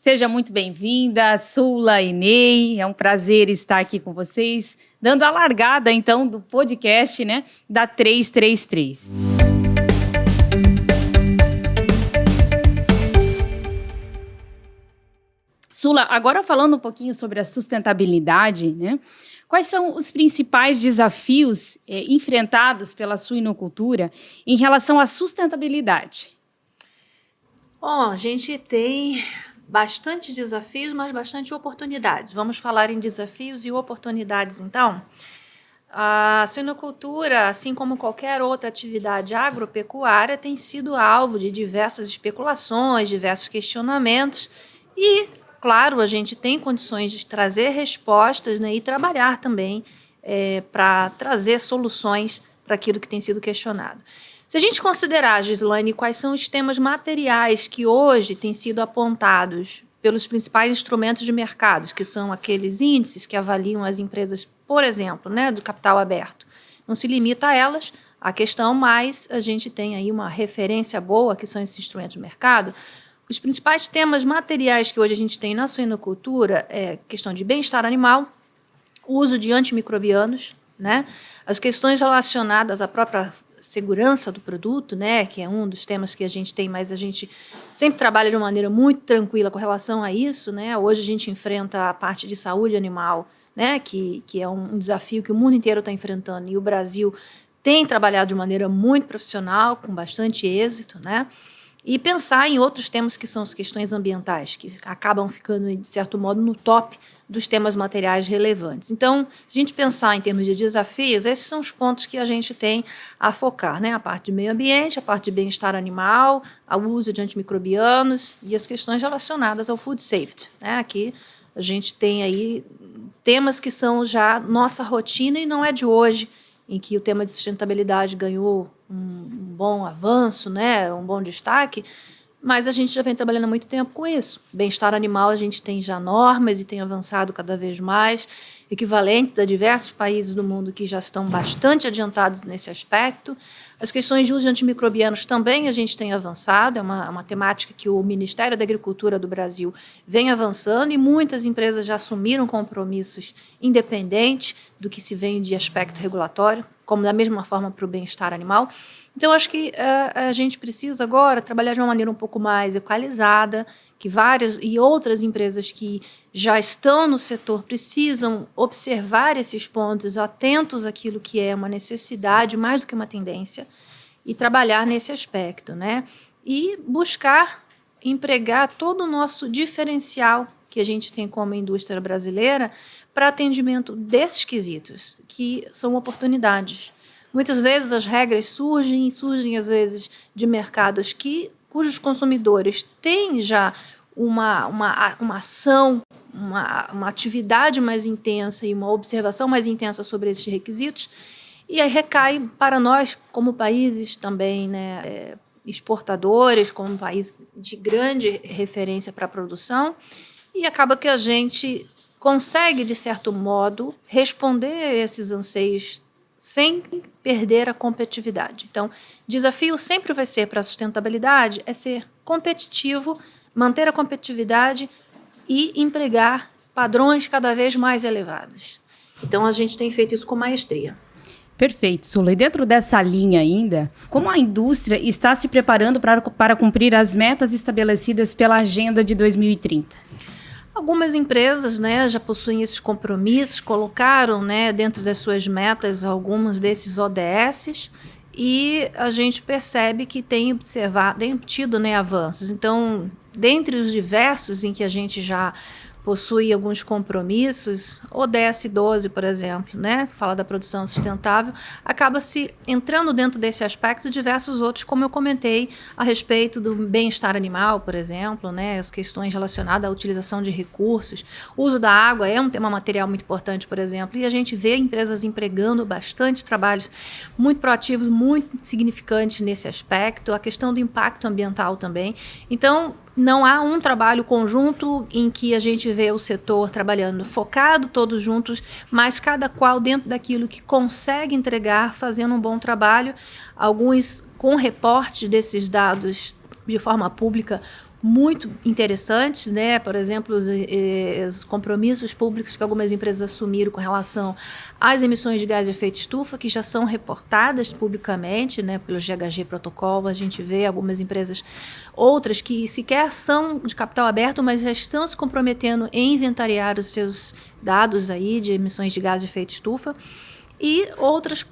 Seja muito bem-vinda, Sula e Ney. É um prazer estar aqui com vocês, dando a largada, então, do podcast, né, da 333. Sula, agora falando um pouquinho sobre a sustentabilidade, né? Quais são os principais desafios enfrentados pela suinocultura em relação à sustentabilidade? Bom, a gente tem bastante desafios, mas bastante oportunidades. Vamos falar em desafios e oportunidades, então. A suinocultura, assim como qualquer outra atividade agropecuária, tem sido alvo de diversas especulações, diversos questionamentos e, claro, a gente tem condições de trazer respostas, né, e trabalhar também para trazer soluções para aquilo que tem sido questionado. Se a gente considerar, Gislaine, quais são os temas materiais que hoje têm sido apontados pelos principais instrumentos de mercado, que são aqueles índices que avaliam as empresas, por exemplo, né, do capital aberto. Não se limita a elas a questão, mas a gente tem aí uma referência boa, que são esses instrumentos de mercado. Os principais temas materiais que hoje a gente tem na suinocultura é questão de bem-estar animal, o uso de antimicrobianos, né, as questões relacionadas à própria segurança do produto, né, que é um dos temas que a gente tem, mas a gente sempre trabalha de uma maneira muito tranquila com relação a isso, né? Hoje a gente enfrenta a parte de saúde animal, né, que é um desafio que o mundo inteiro está enfrentando, e o Brasil tem trabalhado de maneira muito profissional, com bastante êxito, né? E pensar em outros temas que são as questões ambientais, que acabam ficando, de certo modo, no top dos temas materiais relevantes. Então, se a gente pensar em termos de desafios, esses são os pontos que a gente tem a focar, né? A parte de meio ambiente, a parte de bem-estar animal, o uso de antimicrobianos e as questões relacionadas ao food safety, né? Aqui a gente tem aí temas que são já nossa rotina e não é de hoje, em que o tema de sustentabilidade ganhou um bom avanço, né, um bom destaque, mas a gente já vem trabalhando há muito tempo com isso. Bem-estar animal, a gente tem já normas e tem avançado cada vez mais, equivalentes a diversos países do mundo que já estão bastante adiantados nesse aspecto. As questões de uso de antimicrobianos também a gente tem avançado, é uma temática que o Ministério da Agricultura do Brasil vem avançando e muitas empresas já assumiram compromissos independentes do que se vem de aspecto regulatório, como da mesma forma para o bem-estar animal. Então, acho que a gente precisa agora trabalhar de uma maneira um pouco mais equalizada, que várias e outras empresas que já estão no setor precisam observar esses pontos, atentos àquilo que é uma necessidade, mais do que uma tendência, e trabalhar nesse aspecto, né? E buscar empregar todo o nosso diferencial que a gente tem como indústria brasileira para atendimento desses quesitos, que são oportunidades. Muitas vezes as regras surgem às vezes de mercados cujos consumidores têm já uma ação, uma atividade mais intensa e uma observação mais intensa sobre esses requisitos, e aí recai para nós, como países também, né, exportadores, como país de grande referência para a produção, e acaba que a gente consegue, de certo modo, responder a esses anseios sem perder a competitividade. Então, desafio sempre vai ser para a sustentabilidade é ser competitivo, manter a competitividade e empregar padrões cada vez mais elevados. Então, a gente tem feito isso com maestria. Perfeito, Sula. E dentro dessa linha ainda, como a indústria está se preparando para cumprir as metas estabelecidas pela Agenda de 2030? Algumas empresas, né, já possuem esses compromissos, colocaram, né, dentro das suas metas alguns desses ODS, e a gente percebe que tem tido, né, avanços. Então, dentre os diversos em que a gente já possui alguns compromissos, ODS 12, por exemplo, né, que fala da produção sustentável, acaba se entrando dentro desse aspecto diversos outros, como eu comentei, a respeito do bem-estar animal, por exemplo, né, as questões relacionadas à utilização de recursos, o uso da água é um tema material muito importante, por exemplo, e a gente vê empresas empregando bastante trabalhos muito proativos, muito significantes nesse aspecto, a questão do impacto ambiental também. Então, não há um trabalho conjunto em que a gente vê o setor trabalhando focado, todos juntos, mas cada qual dentro daquilo que consegue entregar, fazendo um bom trabalho, alguns com reporte desses dados de forma pública, muito interessantes, né? Por exemplo, os compromissos públicos que algumas empresas assumiram com relação às emissões de gás de efeito estufa, que já são reportadas publicamente, né? Pelo GHG Protocol, a gente vê algumas empresas, outras que sequer são de capital aberto, mas já estão se comprometendo em inventariar os seus dados aí de emissões de gás de efeito estufa, e outras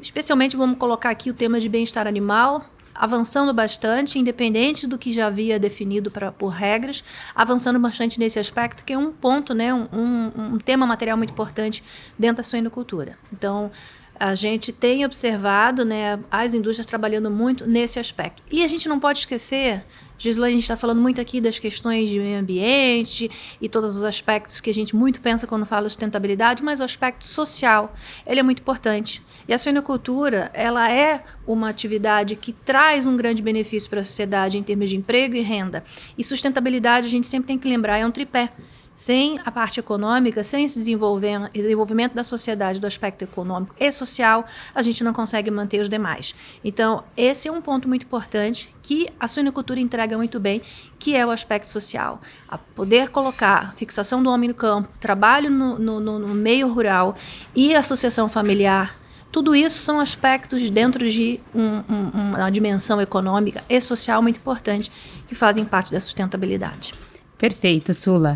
especialmente vamos colocar aqui o tema de bem-estar animal, avançando bastante, independente do que já havia definido por regras, avançando bastante nesse aspecto, que é um ponto, né, um tema material muito importante dentro da suinocultura. Então, a gente tem observado, né, as indústrias trabalhando muito nesse aspecto. E a gente não pode esquecer, Gislaine, a gente está falando muito aqui das questões de meio ambiente e todos os aspectos que a gente muito pensa quando fala de sustentabilidade, mas o aspecto social, ele é muito importante. E a suinocultura, ela é uma atividade que traz um grande benefício para a sociedade em termos de emprego e renda. E sustentabilidade, a gente sempre tem que lembrar, é um tripé. Sem a parte econômica, sem esse desenvolvimento da sociedade, do aspecto econômico e social, a gente não consegue manter os demais. Então, esse é um ponto muito importante que a suinocultura entrega muito bem, que é o aspecto social. A poder colocar fixação do homem no campo, trabalho no meio rural e associação familiar. Tudo isso são aspectos dentro de uma dimensão econômica e social muito importante que fazem parte da sustentabilidade. Perfeito, Sula.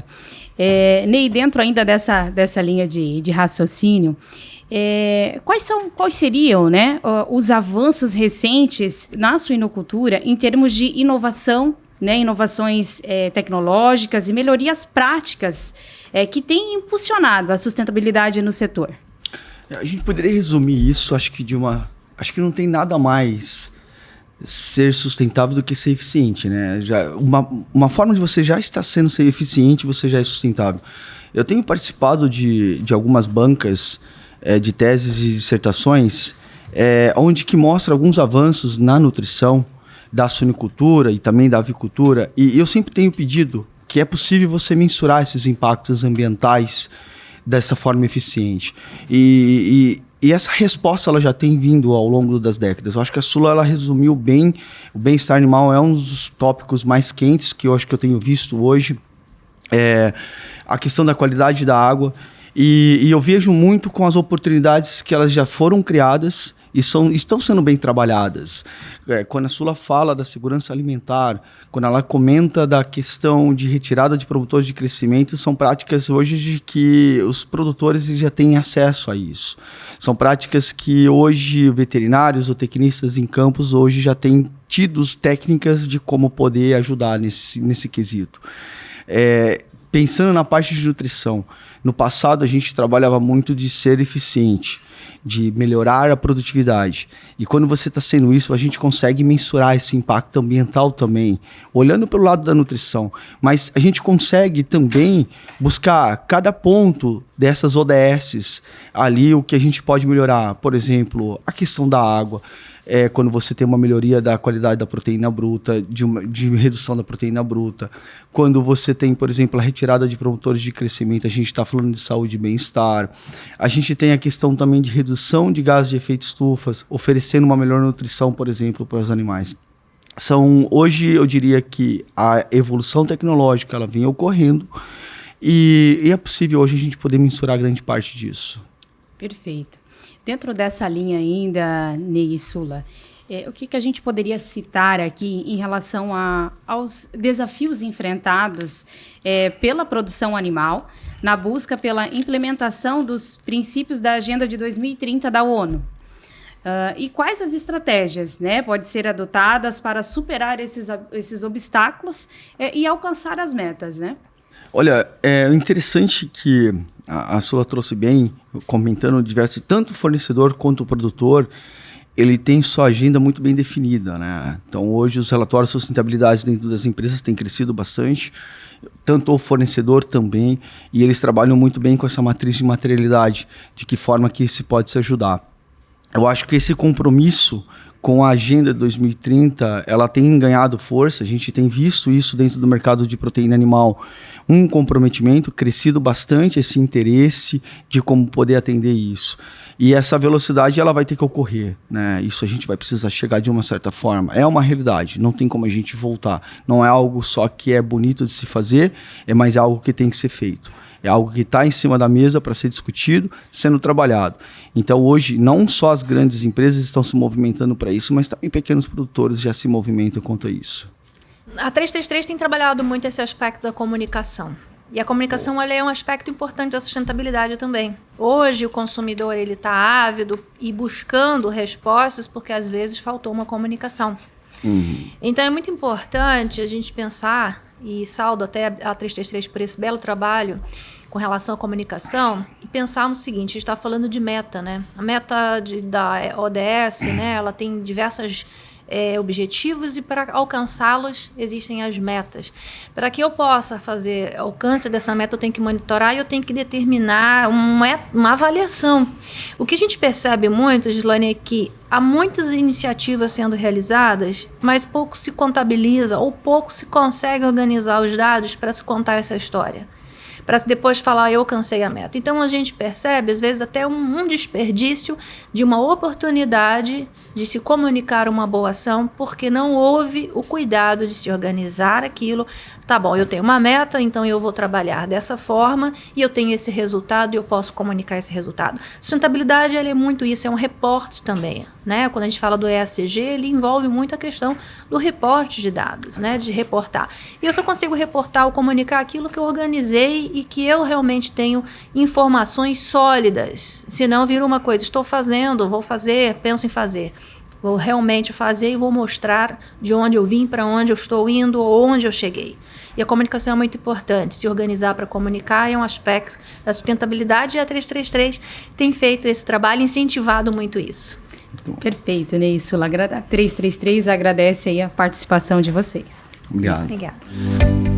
Ney, dentro ainda dessa linha de raciocínio, quais seriam, né, os avanços recentes na suinocultura em termos de inovação, né, inovações tecnológicas e melhorias práticas que têm impulsionado a sustentabilidade no setor? A gente poderia resumir isso, acho que não tem nada mais ser sustentável do que ser eficiente, né? Uma forma de você já estar sendo ser eficiente, você já é sustentável. Eu tenho participado de algumas bancas de teses e dissertações onde que mostra alguns avanços na nutrição da suinocultura e também da avicultura, e eu sempre tenho pedido que é possível você mensurar esses impactos ambientais dessa forma eficiente. E essa resposta ela já tem vindo ao longo das décadas. Eu acho que a Sula ela resumiu bem. O bem-estar animal é um dos tópicos mais quentes que eu acho que eu tenho visto hoje. A questão da qualidade da água. E eu vejo muito com as oportunidades que elas já foram criadas e estão sendo bem trabalhadas. Quando a Sula fala da segurança alimentar, quando ela comenta da questão de retirada de promotores de crescimento, são práticas hoje de que os produtores já têm acesso a isso. São práticas que hoje veterinários ou tecnistas em campos hoje já têm tido técnicas de como poder ajudar nesse quesito. Pensando na parte de nutrição, no passado a gente trabalhava muito de ser eficiente, de melhorar a produtividade. E quando você está sendo isso, a gente consegue mensurar esse impacto ambiental também, olhando pelo lado da nutrição. Mas a gente consegue também buscar cada ponto dessas ODSs ali, o que a gente pode melhorar. Por exemplo, a questão da água. Quando você tem uma melhoria da qualidade da proteína bruta, de redução da proteína bruta. Quando você tem, por exemplo, a retirada de promotores de crescimento, a gente está falando de saúde e bem-estar. A gente tem a questão também de redução de gases de efeito estufa, oferecendo uma melhor nutrição, por exemplo, para os animais. Hoje, eu diria que a evolução tecnológica ela vem ocorrendo e é possível hoje a gente poder mensurar grande parte disso. Perfeito. Dentro dessa linha ainda, Ney e Sula, o que a gente poderia citar aqui em relação aos desafios enfrentados pela produção animal na busca pela implementação dos princípios da Agenda de 2030 da ONU? E quais as estratégias, né, podem ser adotadas para superar esses obstáculos e alcançar as metas, né? Olha, é interessante que a Sula trouxe bem, comentando diversos, tanto o fornecedor quanto o produtor, ele tem sua agenda muito bem definida, né? Então, hoje, os relatórios de sustentabilidade dentro das empresas têm crescido bastante, tanto o fornecedor também, e eles trabalham muito bem com essa matriz de materialidade, de que forma que isso pode se ajudar. Eu acho que esse compromisso com a Agenda 2030, ela tem ganhado força, a gente tem visto isso dentro do mercado de proteína animal, um comprometimento, crescido bastante esse interesse de como poder atender isso. E essa velocidade ela vai ter que ocorrer, né? Isso a gente vai precisar chegar de uma certa forma. É uma realidade, não tem como a gente voltar. Não é algo só que é bonito de se fazer, é mais algo que tem que ser feito. É algo que está em cima da mesa para ser discutido, sendo trabalhado. Então hoje, não só as grandes empresas estão se movimentando para isso, mas também pequenos produtores já se movimentam quanto a isso. A 333 tem trabalhado muito esse aspecto da comunicação. E a comunicação ela é um aspecto importante da sustentabilidade também. Hoje o consumidor está ávido e buscando respostas porque às vezes faltou uma comunicação. Então é muito importante a gente pensar, e saldo até a 333 por esse belo trabalho com relação à comunicação, e pensar no seguinte: a gente está falando de meta, né? A meta da ODS, né, ela tem diversas objetivos, e para alcançá-los existem as metas. Para que eu possa fazer alcance dessa meta, eu tenho que monitorar e eu tenho que determinar uma avaliação. O que a gente percebe muito, Gislane, é que há muitas iniciativas sendo realizadas, mas pouco se contabiliza ou pouco se consegue organizar os dados para se contar essa história, para depois falar, eu alcancei a meta. Então a gente percebe, às vezes, até um desperdício de uma oportunidade de se comunicar uma boa ação, porque não houve o cuidado de se organizar aquilo. Tá bom, eu tenho uma meta, então eu vou trabalhar dessa forma e eu tenho esse resultado e eu posso comunicar esse resultado. Sustentabilidade, ela é muito isso, é um reporte também, né? Quando a gente fala do ESG, ele envolve muito a questão do reporte de dados, né? De reportar. E eu só consigo reportar ou comunicar aquilo que eu organizei e que eu realmente tenho informações sólidas. Senão vira uma coisa, estou fazendo, vou fazer, penso em fazer. Vou realmente fazer e vou mostrar de onde eu vim, para onde eu estou indo ou onde eu cheguei. E a comunicação é muito importante. Se organizar para comunicar é um aspecto da sustentabilidade, e a 333 tem feito esse trabalho, incentivado muito isso. Perfeito, Neysula. A 333 agradece aí a participação de vocês. Obrigado. Obrigada.